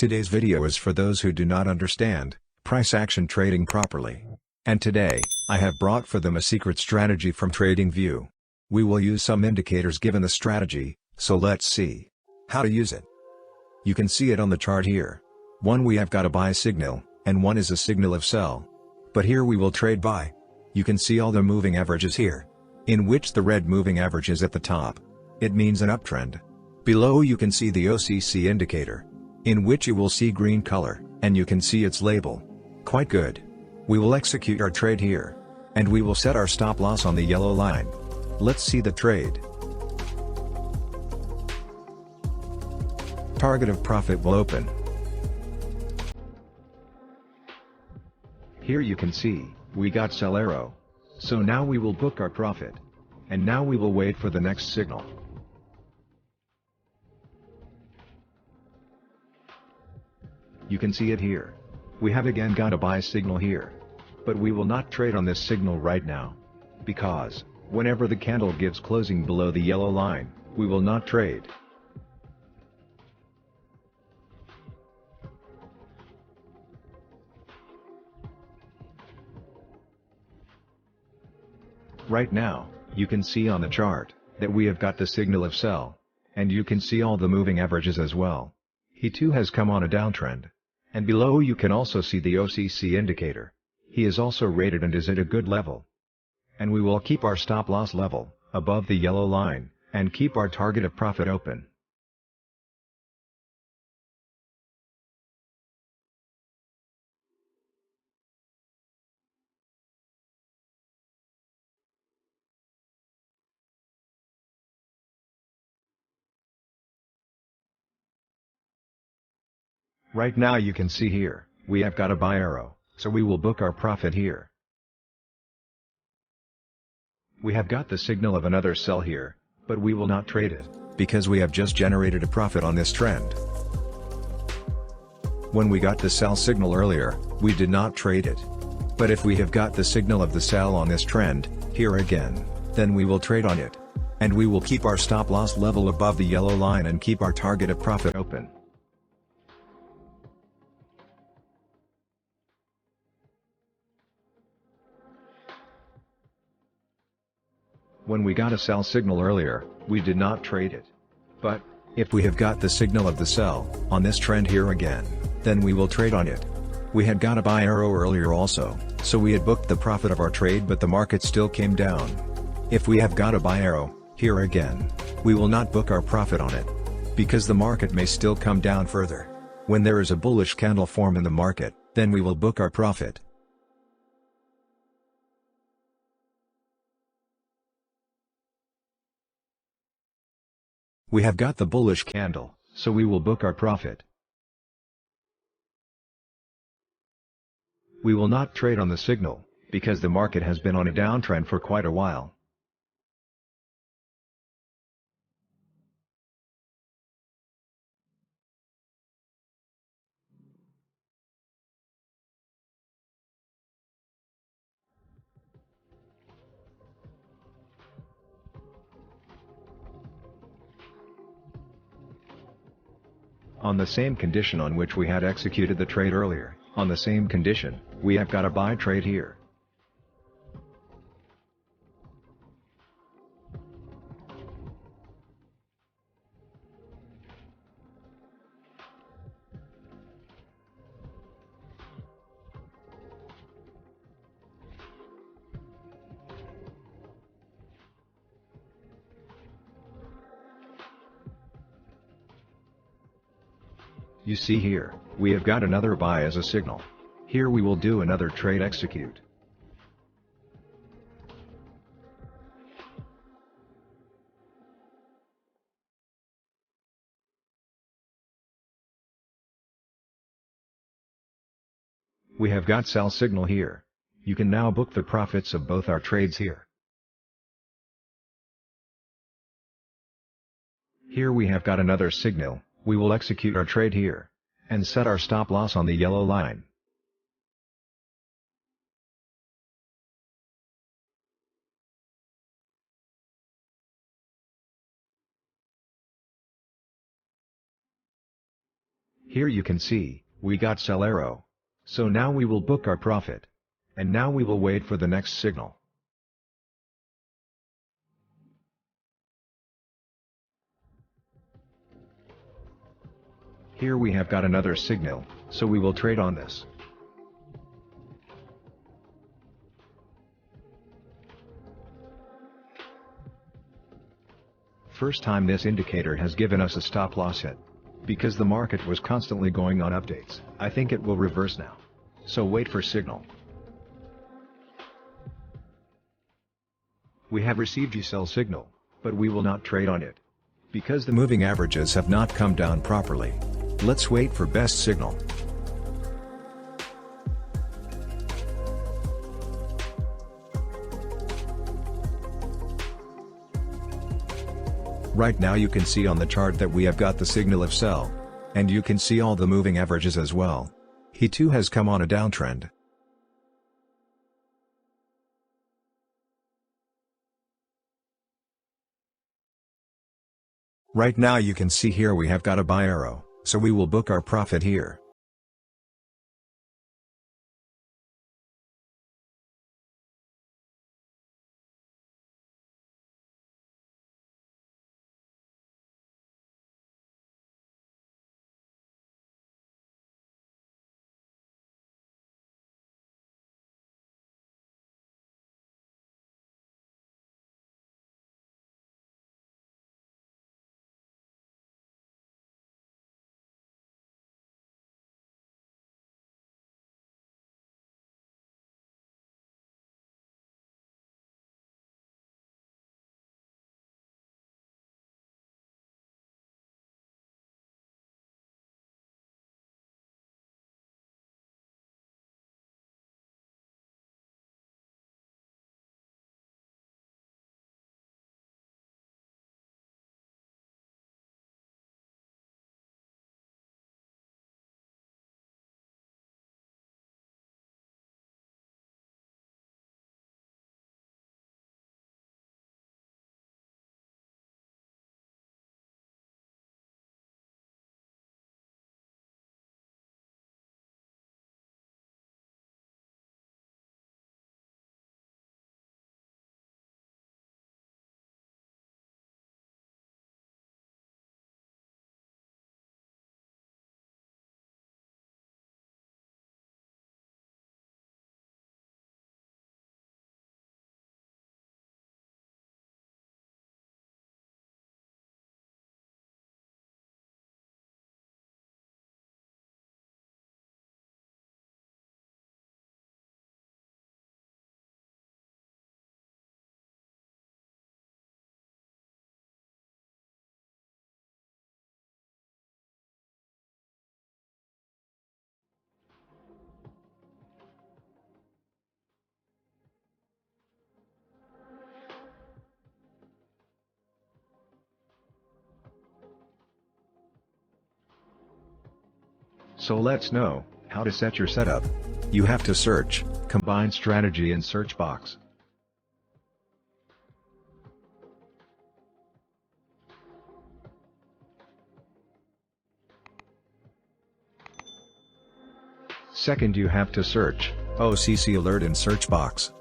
Today's video is for those who do not understand price action trading properly. And today, I have brought for them a secret strategy from TradingView. We will use some indicators given the strategy, so let's see how to use it. You can see it on the chart here. One we have got a buy signal, and one is a signal of sell. But here we will trade buy. You can see all the moving averages here, in which the red moving average is at the top. It means an uptrend. Below you can see the OCC indicator, in which you will see green color, and you can see its label. Quite good. We will execute our trade here, and we will set our stop loss on the yellow line. Let's see the trade. Target of profit will open. Here you can see, we got sell arrow. So now we will book our profit. And now we will wait for the next signal. You can see it here. We have again got a buy signal here. But we will not trade on this signal right now. Because, whenever the candle gives closing below the yellow line, we will not trade. Right now, you can see on the chart, that we have got the signal of sell. And you can see all the moving averages as well. He too has come on a downtrend. And below you can also see the OCC indicator. He is also rated and is at a good level. And we will keep our stop loss level, above the yellow line, and keep our target of profit open. Right now you can see here, we have got a buy arrow, so we will book our profit here. We have got the signal of another sell here, but we will not trade it, because we have just generated a profit on this trend. When we got the sell signal earlier, we did not trade it. But if we have got the signal of the sell on this trend, here again, then we will trade on it. And we will keep our stop loss level above the yellow line and keep our target of profit open. When we got a sell signal earlier, we did not trade it. But, if we have got the signal of the sell, on this trend here again, then we will trade on it. We had got a buy arrow earlier also, so we had booked the profit of our trade but the market still came down. If we have got a buy arrow, here again, we will not book our profit on it. Because the market may still come down further. When there is a bullish candle form in the market, then we will book our profit. We have got the bullish candle, so we will book our profit. We will not trade on the signal, because the market has been on a downtrend for quite a while. On the same condition on which we had executed the trade earlier, on the same condition, we have got a buy trade here. You see here, we have got another buy as a signal. Here we will do another trade execute. We have got sell signal here. You can now book the profits of both our trades here. Here we have got another signal. We will execute our trade here, and set our stop loss on the yellow line. Here you can see, we got sell arrow. So now we will book our profit. And now we will wait for the next signal. Here we have got another signal, so we will trade on this. First time this indicator has given us a stop loss hit. Because the market was constantly going on updates, I think it will reverse now. So wait for signal. We have received a sell signal, but we will not trade on it. Because the moving averages have not come down properly. Let's wait for best signal. Right now you can see on the chart that we have got the signal of sell. And you can see all the moving averages as well. He too has come on a downtrend. Right now you can see here we have got a buy arrow, so we will book our profit here. So let's know how to set your setup. You have to search combined strategy in search box. Second, you have to search OCC alert in search box.